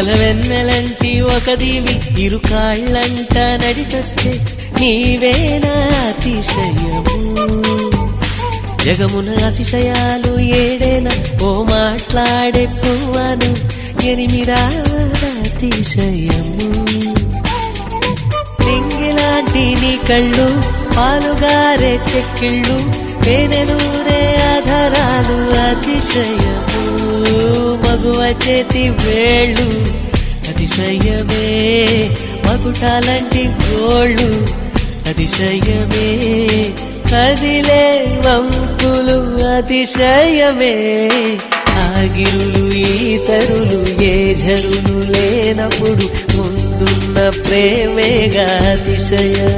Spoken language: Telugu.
పాలవెన్నెలంటి ఒక దీవి ఇరుకాళ్ళంట నడిచొచ్చే నీవేనా అతిశయము జగమున అతిశయాలు ఏడేనా ఓ మాట్లాడే పువ్వను ఎనిమిదా అతిశయము నింగిలాంటి నీ కళ్ళు పాలుగారే చెక్కిళ్ళు పేనెలూరే ఆధారాలు అతిశయము మగువ చేతి వేళ్ళు అతిశయమే మగుటాలంటి గోళ్ళు అతిశయమే కదిలే వంపులు అతిశయమే ఆగిరులు ఈతరులు ఏ జరులు లేనప్పుడు ముందున్న ప్రేమేగా అతిశయం